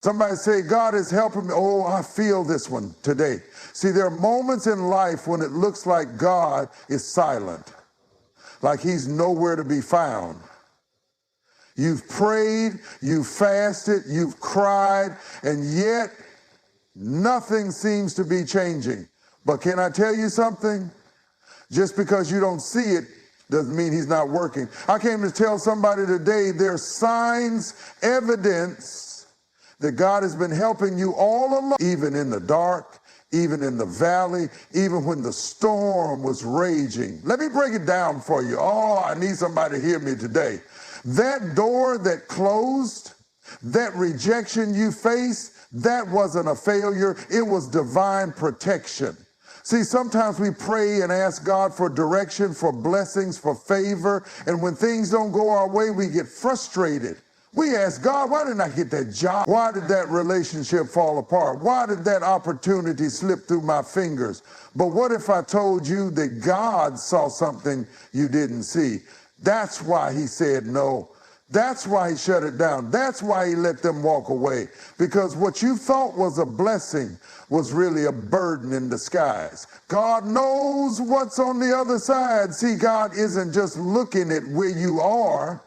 Somebody say, God is helping me. Oh, I feel this one today. See, there are moments in life when it looks like God is silent, like he's nowhere to be found. You've prayed, you've fasted, you've cried, and yet nothing seems to be changing. But can I tell you something? Just because you don't see it doesn't mean he's not working. I came to tell somebody today there's signs, evidence that God has been helping you all along, even in the dark, even in the valley, even when the storm was raging. Let me break it down for you. Oh, I need somebody to hear me today. That door that closed, that rejection you faced, that wasn't a failure. It was divine protection. See, sometimes we pray and ask God for direction, for blessings, for favor, and when things don't go our way, we get frustrated. We ask God, why didn't I get that job? Why did that relationship fall apart? Why did that opportunity slip through my fingers? But what if I told you that God saw something you didn't see? That's why he said no. That's why he shut it down. That's why he let them walk away. Because what you thought was a blessing was really a burden in disguise. God knows what's on the other side. See, God isn't just looking at where you are.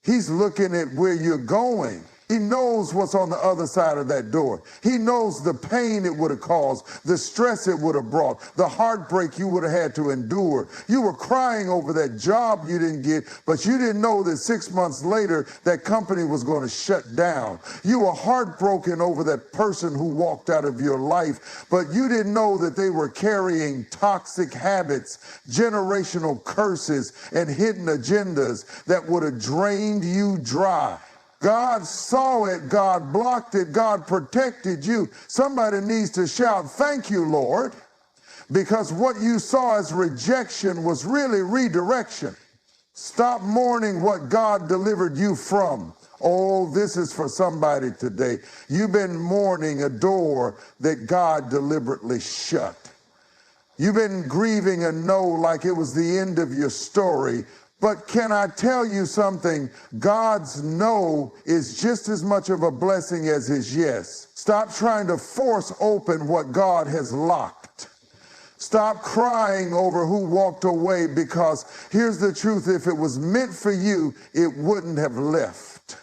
He's looking at where you're going. He knows what's on the other side of that door. He knows the pain it would have caused, the stress it would have brought, the heartbreak you would have had to endure. You were crying over that job you didn't get, but you didn't know that 6 months later that company was going to shut down. You were heartbroken over that person who walked out of your life, but you didn't know that they were carrying toxic habits, generational curses, and hidden agendas that would have drained you dry. God saw it, God blocked it, God protected you. Somebody needs to shout, thank you, Lord, because what you saw as rejection was really redirection. Stop mourning what God delivered you from. Oh, this is for somebody today. You've been mourning a door that God deliberately shut. You've been grieving a no like it was the end of your story. But can I tell you something? God's no is just as much of a blessing as his yes. Stop trying to force open what God has locked. Stop crying over who walked away, because here's the truth. If it was meant for you, it wouldn't have left.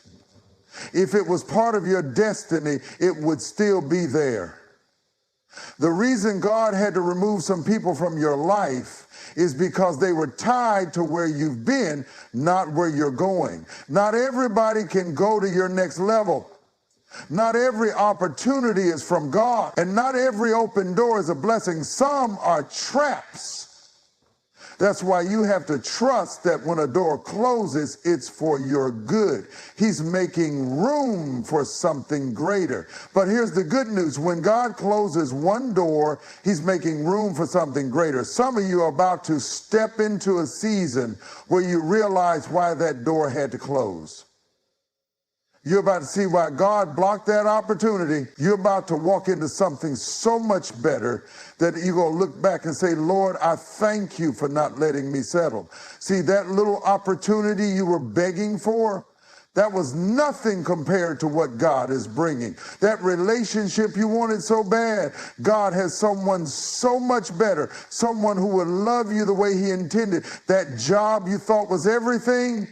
If it was part of your destiny, it would still be there. The reason God had to remove some people from your life is because they were tied to where you've been, not where you're going. Not everybody can go to your next level. Not every opportunity is from God, and not every open door is a blessing. Some are traps. That's why you have to trust that when a door closes, it's for your good. He's making room for something greater. But here's the good news. When God closes one door, he's making room for something greater. Some of you are about to step into a season where you realize why that door had to close. You're about to see why God blocked that opportunity. You're about to walk into something so much better that you're going to look back and say, Lord, I thank you for not letting me settle. See, that little opportunity you were begging for, that was nothing compared to what God is bringing. That relationship you wanted so bad, God has someone so much better, someone who would love you the way he intended. That job you thought was everything,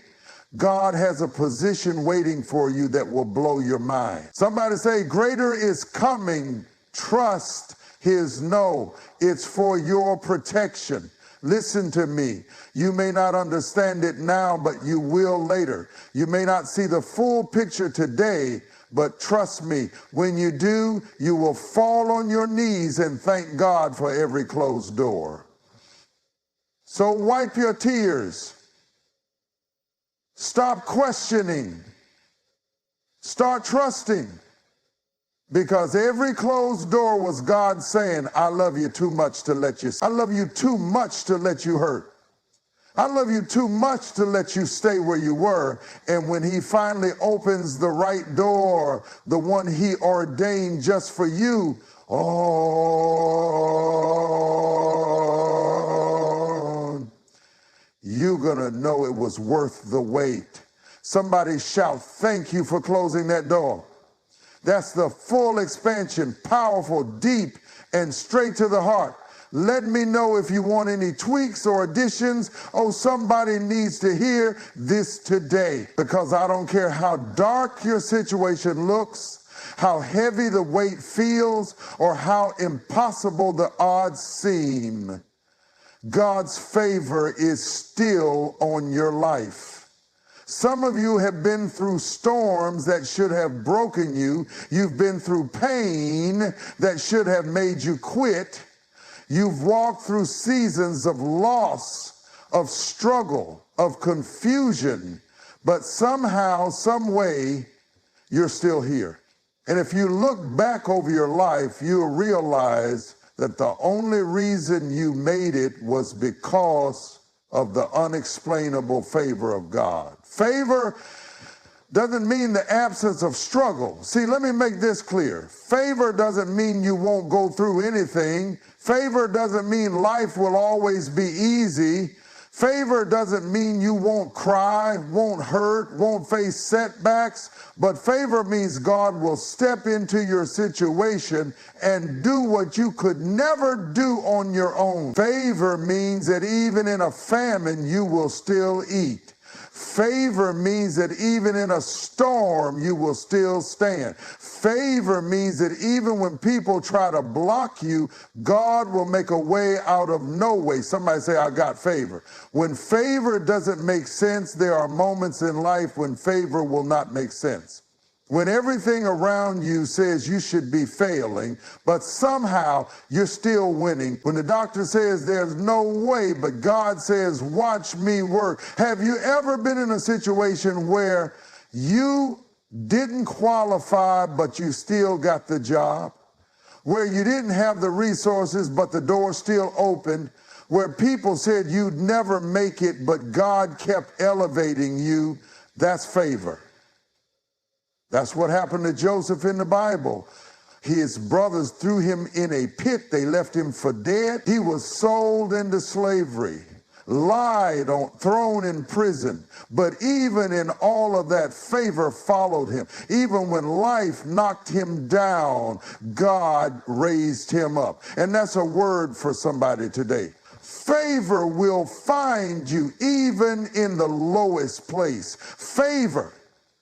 God has a position waiting for you that will blow your mind. Somebody say, greater is coming. Trust his no. It's for your protection. Listen to me. You may not understand it now, but you will later. You may not see the full picture today, but trust me, when you do, you will fall on your knees and thank God for every closed door. So wipe your tears. Stop questioning. Start trusting. Because every closed door was God saying, I love you too much to let you. I love you too much to let you hurt. I love you too much to let you stay where you were. And when he finally opens the right door, the one he ordained just for you, you're going to know it was worth the wait. Somebody shout, thank you for closing that door. That's the full expansion, powerful, deep, and straight to the heart. Let me know if you want any tweaks or additions. Oh, somebody needs to hear this today, because I don't care how dark your situation looks, how heavy the weight feels, or how impossible the odds seem. God's favor is still on your life. Some of you have been through storms that should have broken you. You've been through pain that should have made you quit. You've walked through seasons of loss, of struggle, of confusion, but somehow, some way, you're still here. And if you look back over your life, you'll realize that the only reason you made it was because of the unexplainable favor of God. Favor doesn't mean the absence of struggle. See, let me make this clear. Favor doesn't mean you won't go through anything. Favor doesn't mean life will always be easy. Favor doesn't mean you won't cry, won't hurt, won't face setbacks. But favor means God will step into your situation and do what you could never do on your own. Favor means that even in a famine, you will still eat. Favor means that even in a storm, you will still stand. Favor means that even when people try to block you, God will make a way out of no way. Somebody say, I got favor. When favor doesn't make sense, there are moments in life when favor will not make sense. When everything around you says you should be failing, but somehow you're still winning. When the doctor says there's no way, but God says, watch me work. Have you ever been in a situation where you didn't qualify, but you still got the job? Where you didn't have the resources, but the door still opened? Where people said you'd never make it, but God kept elevating you? That's favor. That's what happened to Joseph in the Bible. His brothers threw him in a pit. They left him for dead. He was sold into slavery, lied on, thrown in prison. But even in all of that, favor followed him. Even when life knocked him down, God raised him up. And that's a word for somebody today. Favor will find you even in the lowest place. Favor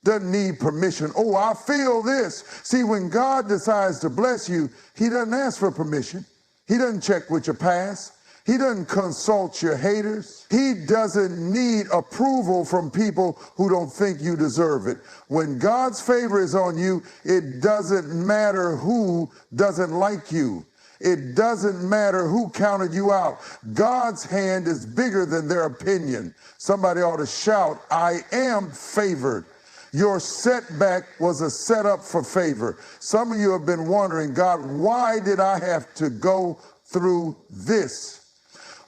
doesn't need permission. Oh, I feel this. See, when God decides to bless you, he doesn't ask for permission. He doesn't check with your past. He doesn't consult your haters. He doesn't need approval from people who don't think you deserve it. When God's favor is on you, it doesn't matter who doesn't like you. It doesn't matter who counted you out. God's hand is bigger than their opinion. Somebody ought to shout, I am favored. Your setback was a setup for favor. Some of you have been wondering, God, why did I have to go through this?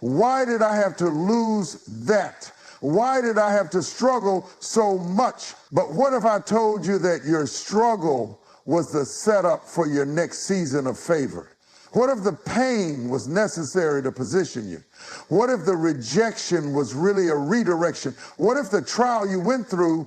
Why did I have to lose that? Why did I have to struggle so much? But what if I told you that your struggle was the setup for your next season of favor? What if the pain was necessary to position you? What if the rejection was really a redirection? What if the trial you went through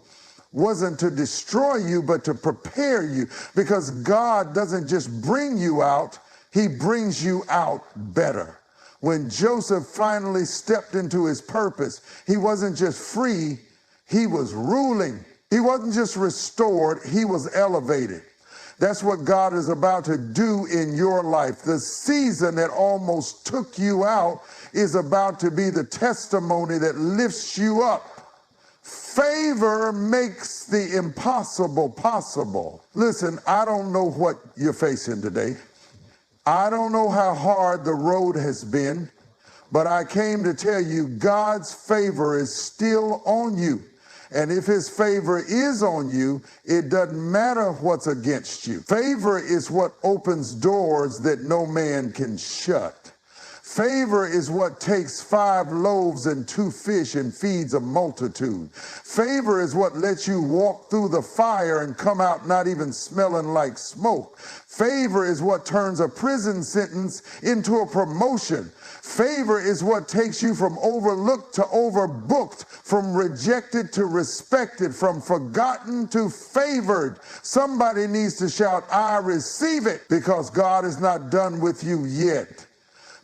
wasn't to destroy you, but to prepare you? Because God doesn't just bring you out, he brings you out better. When Joseph finally stepped into his purpose, he wasn't just free, he was ruling. He wasn't just restored, he was elevated. That's what God is about to do in your life. The season that almost took you out is about to be the testimony that lifts you up. Favor makes the impossible possible. Listen, I don't know what you're facing today. I don't know how hard the road has been, but I came to tell you God's favor is still on you. And if his favor is on you, it doesn't matter what's against you. Favor is what opens doors that no man can shut. Favor is what takes 5 loaves and 2 fish and feeds a multitude. Favor is what lets you walk through the fire and come out not even smelling like smoke. Favor is what turns a prison sentence into a promotion. Favor is what takes you from overlooked to overbooked, from rejected to respected, from forgotten to favored. Somebody needs to shout, I receive it, because God is not done with you yet.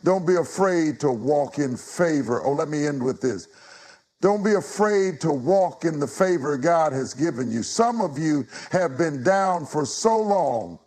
Don't be afraid to walk in favor. Oh, let me end with this. Don't be afraid to walk in the favor God has given you. Some of you have been down for so long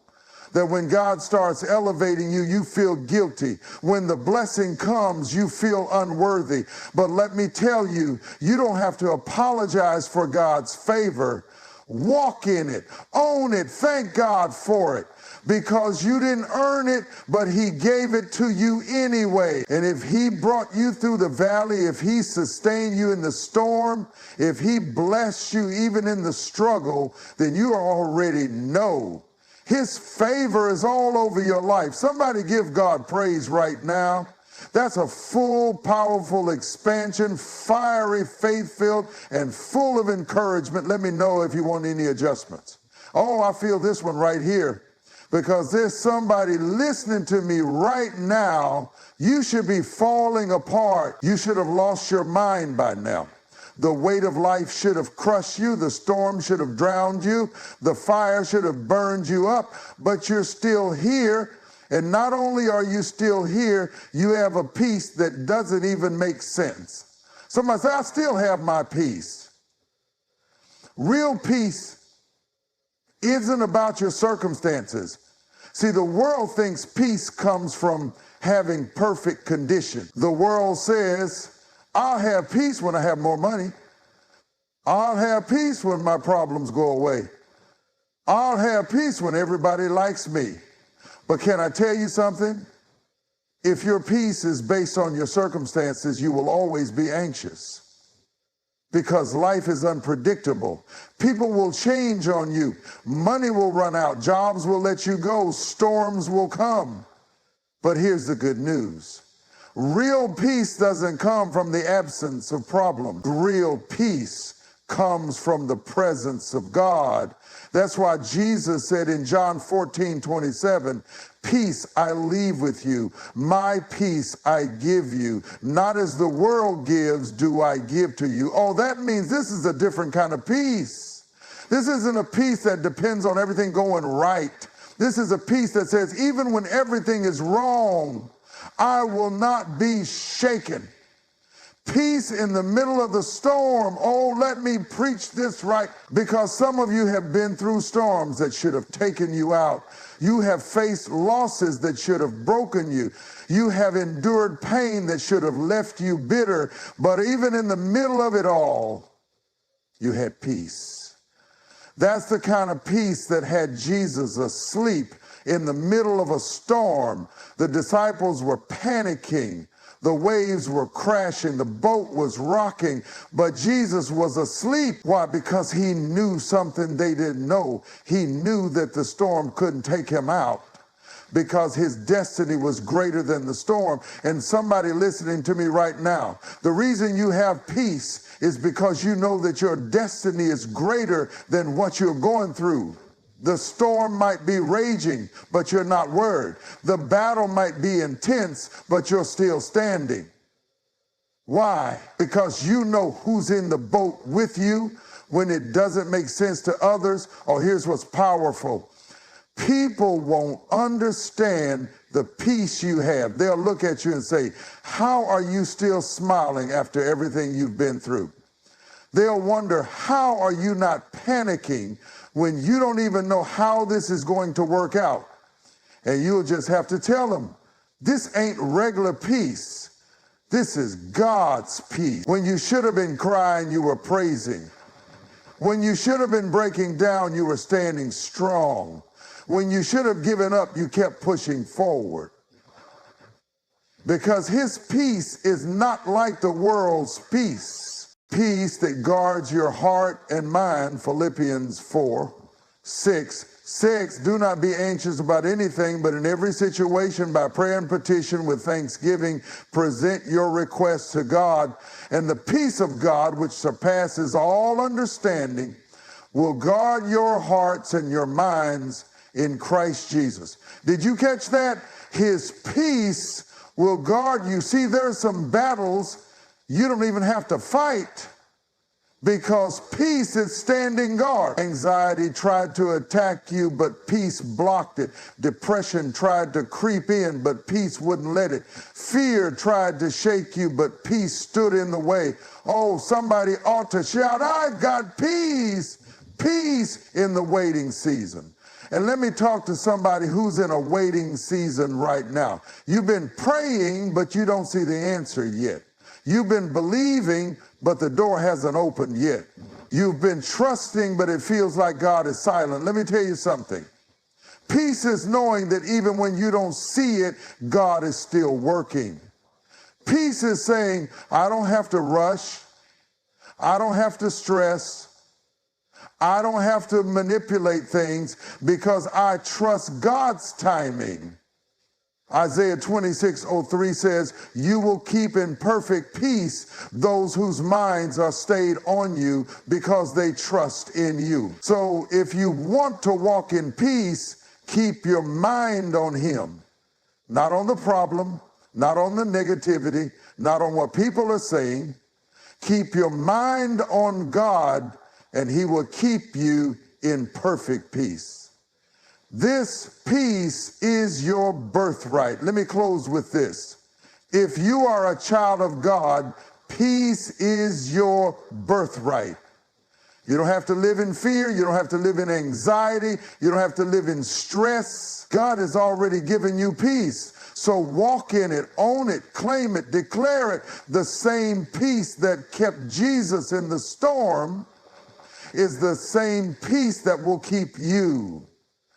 that when God starts elevating you, you feel guilty. When the blessing comes, you feel unworthy. But let me tell you, you don't have to apologize for God's favor. Walk in it, own it, thank God for it, because you didn't earn it, but he gave it to you anyway. And if he brought you through the valley, if he sustained you in the storm, if he blessed you even in the struggle, then you already know his favor is all over your life. Somebody give God praise right now. That's a full, powerful expansion, fiery, faith-filled, and full of encouragement. Let me know if you want any adjustments. Oh, I feel this one right here, because there's somebody listening to me right now. You should be falling apart. You should have lost your mind by now. The weight of life should have crushed you. The storm should have drowned you. The fire should have burned you up, but you're still here. And not only are you still here, you have a peace that doesn't even make sense. Somebody say, I still have my peace. Real peace isn't about your circumstances. See, the world thinks peace comes from having perfect condition. The world says, I'll have peace when I have more money. I'll have peace when my problems go away. I'll have peace when everybody likes me. But can I tell you something? If your peace is based on your circumstances, you will always be anxious, because life is unpredictable. People will change on you. Money will run out. Jobs will let you go. Storms will come. But here's the good news. Real peace doesn't come from the absence of problems. Real peace comes from the presence of God. That's why Jesus said in John 14:27, peace I leave with you, my peace I give you. Not as the world gives do I give to you. Oh, that means this is a different kind of peace. This isn't a peace that depends on everything going right. This is a peace that says, even when everything is wrong, I will not be shaken. Peace in the middle of the storm. Oh, let me preach this right, because some of you have been through storms that should have taken you out. You have faced losses that should have broken you. You have endured pain that should have left you bitter. But even in the middle of it all, you had peace. That's the kind of peace that had Jesus asleep in the middle of a storm. The disciples were panicking. The waves were crashing. The boat was rocking. But Jesus was asleep. Why? Because he knew something they didn't know. He knew that the storm couldn't take him out, because his destiny was greater than the storm. And somebody listening to me right now, the reason you have peace is because you know that your destiny is greater than what you're going through. The storm might be raging, but you're not worried. The battle might be intense, but you're still standing. Why? Because you know who's in the boat with you when it doesn't make sense to others. Oh, here's what's powerful. People won't understand the peace you have. They'll look at you and say, how are you still smiling after everything you've been through? They'll wonder, how are you not panicking when you don't even know how this is going to work out? And you'll just have to tell them, this ain't regular peace. This is God's peace. When you should have been crying, you were praising. When you should have been breaking down, you were standing strong. When you should have given up, you kept pushing forward. Because his peace is not like the world's peace. Peace that guards your heart and mind, Philippians 4:6. 6, do not be anxious about anything, but in every situation by prayer and petition with thanksgiving, present your requests to God, and the peace of God, which surpasses all understanding, will guard your hearts and your minds in Christ Jesus. Did you catch that? His peace will guard you. See, there are some battles you don't even have to fight, because peace is standing guard. Anxiety tried to attack you, but peace blocked it. Depression tried to creep in, but peace wouldn't let it. Fear tried to shake you, but peace stood in the way. Oh, somebody ought to shout, I've got peace, peace in the waiting season. And let me talk to somebody who's in a waiting season right now. You've been praying, but you don't see the answer yet. You've been believing, but the door hasn't opened yet. You've been trusting, but it feels like God is silent. Let me tell you something. Peace is knowing that even when you don't see it, God is still working. Peace is saying, I don't have to rush. I don't have to stress. I don't have to manipulate things, because I trust God's timing. Isaiah 26:03 says, you will keep in perfect peace those whose minds are stayed on you, because they trust in you. So if you want to walk in peace, keep your mind on him, not on the problem, not on the negativity, not on what people are saying. Keep your mind on God, and he will keep you in perfect peace. This peace is your birthright. Let me close with this. If you are a child of God, peace is your birthright. You don't have to live in fear. You don't have to live in anxiety. You don't have to live in stress. God has already given you peace. So walk in it, own it, claim it, declare it. The same peace that kept Jesus in the storm is the same peace that will keep you.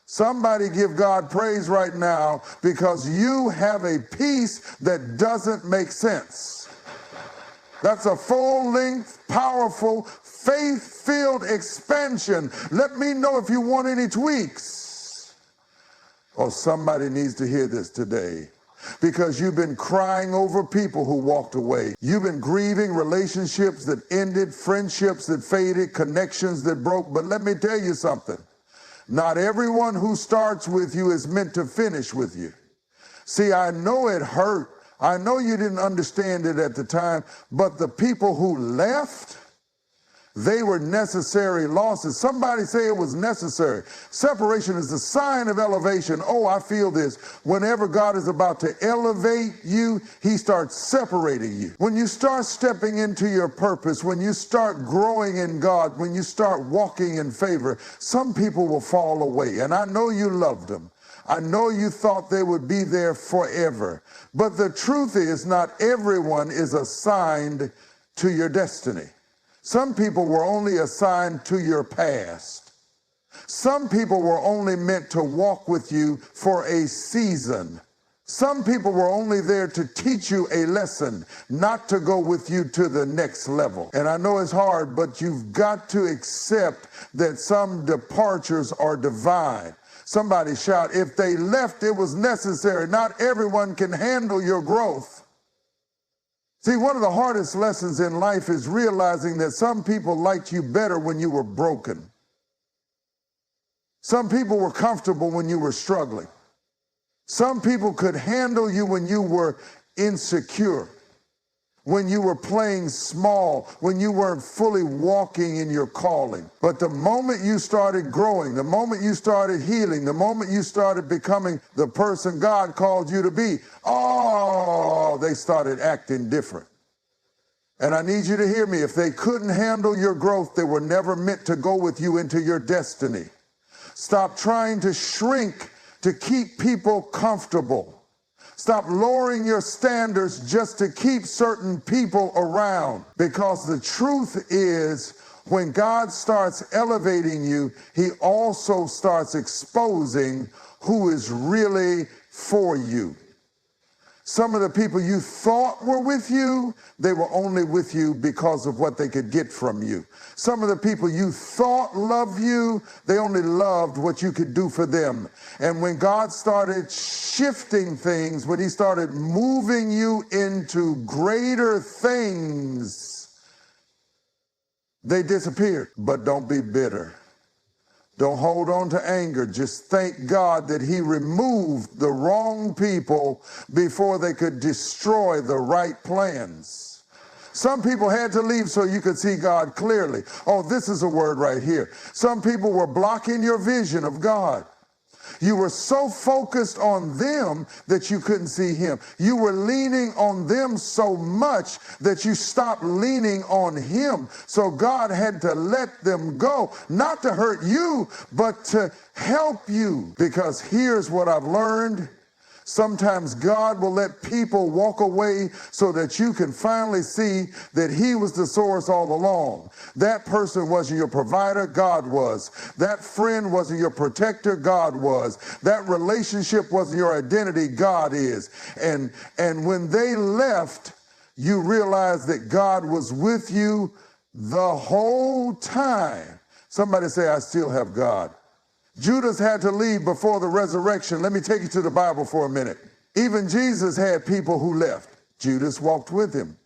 Somebody give God praise right now, because you have a peace that doesn't make sense. That's a full-length, powerful, faith-filled expansion. Let me know if you want any tweaks. Oh, somebody needs to hear this today, because you've been crying over people who walked away. You've been grieving relationships that ended, friendships that faded, connections that broke. But let me tell you something. Not everyone who starts with you is meant to finish with you. See, I know it hurt. I know you didn't understand it at the time, but the people who left, they were necessary losses. Somebody say it was necessary. Separation is a sign of elevation. Oh, I feel this. Whenever God is about to elevate you, he starts separating you. When you start stepping into your purpose, when you start growing in God, when you start walking in favor, some people will fall away. And I know you loved them. I know you thought they would be there forever. But the truth is, not everyone is assigned to your destiny. Some people were only assigned to your past. Some people were only meant to walk with you for a season. Some people were only there to teach you a lesson, not to go with you to the next level. And I know it's hard, but you've got to accept that some departures are divine. Somebody shout, if they left, it was necessary. Not everyone can handle your growth. See, one of the hardest lessons in life is realizing that some people liked you better when you were broken. Some people were comfortable when you were struggling. Some people could handle you when you were insecure, when you were playing small, when you weren't fully walking in your calling. But the moment you started growing, the moment you started healing, the moment you started becoming the person God called you to be, oh, they started acting different. And I need you to hear me. If they couldn't handle your growth, they were never meant to go with you into your destiny. Stop trying to shrink to keep people comfortable. Stop lowering your standards just to keep certain people around. Because the truth is, when God starts elevating you, he also starts exposing who is really for you. Some of the people you thought were with you, they were only with you because of what they could get from you. Some of the people you thought loved you, they only loved what you could do for them. And when God started shifting things, when he started moving you into greater things, they disappeared. But don't be bitter. Don't hold on to anger. Just thank God that he removed the wrong people before they could destroy the right plans. Some people had to leave so you could see God clearly. Oh, this is a word right here. Some people were blocking your vision of God. You were so focused on them that you couldn't see him. You were leaning on them so much that you stopped leaning on him. So God had to let them go, not to hurt you, but to help you. Because here's what I've learned. Sometimes God will let people walk away so that you can finally see that he was the source all along. That person wasn't your provider, God was. That friend wasn't your protector, God was. That relationship wasn't your identity, God is. And when they left, you realized that God was with you the whole time. Somebody say, I still have God. Judas had to leave before the resurrection. Let me take you to the Bible for a minute. Even Jesus had people who left. Judas walked with him,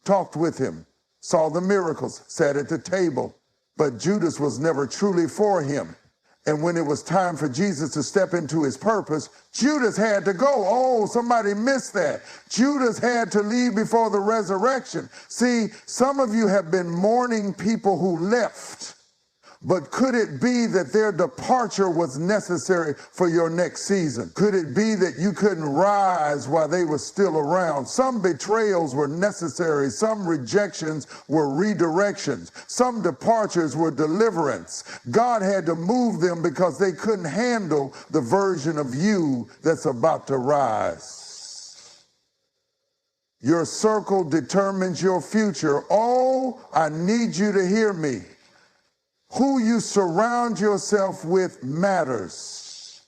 talked with him, saw the miracles, sat at the table. But Judas was never truly for him. And when it was time for Jesus to step into his purpose, Judas had to go. Oh, somebody missed that. Judas had to leave before the resurrection. See, some of you have been mourning people who left. But could it be that their departure was necessary for your next season? Could it be that you couldn't rise while they were still around? Some betrayals were necessary. Some rejections were redirections. Some departures were deliverance. God had to move them because they couldn't handle the version of you that's about to rise. Your circle determines your future. Oh, I need you to hear me. Who you surround yourself with matters.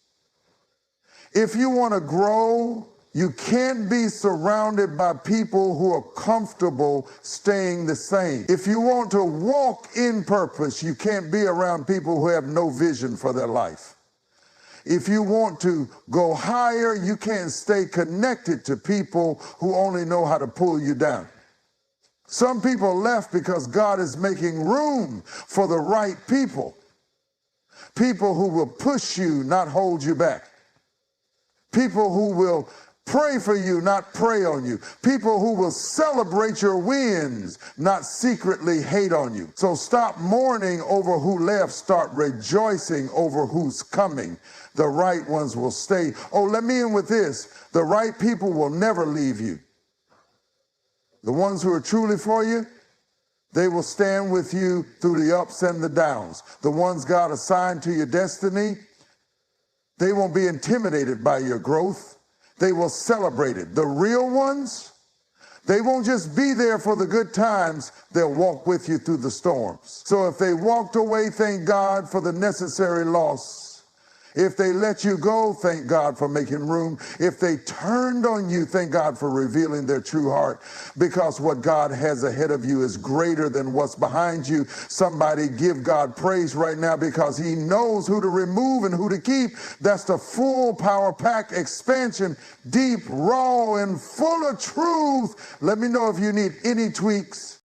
If you want to grow, you can't be surrounded by people who are comfortable staying the same. If you want to walk in purpose, you can't be around people who have no vision for their life. If you want to go higher, you can't stay connected to people who only know how to pull you down. Some people left because God is making room for the right people. People who will push you, not hold you back. People who will pray for you, not prey on you. People who will celebrate your wins, not secretly hate on you. So stop mourning over who left. Start rejoicing over who's coming. The right ones will stay. Oh, let me end with this. The right people will never leave you. The ones who are truly for you, they will stand with you through the ups and the downs. The ones God assigned to your destiny, they won't be intimidated by your growth. They will celebrate it. The real ones, they won't just be there for the good times. They'll walk with you through the storms. So if they walked away, thank God for the necessary loss. If they let you go, thank God for making room. If they turned on you, thank God for revealing their true heart. Because what God has ahead of you is greater than what's behind you. Somebody give God praise right now because he knows who to remove and who to keep. That's the full power pack expansion, deep, raw, and full of truth. Let me know if you need any tweaks.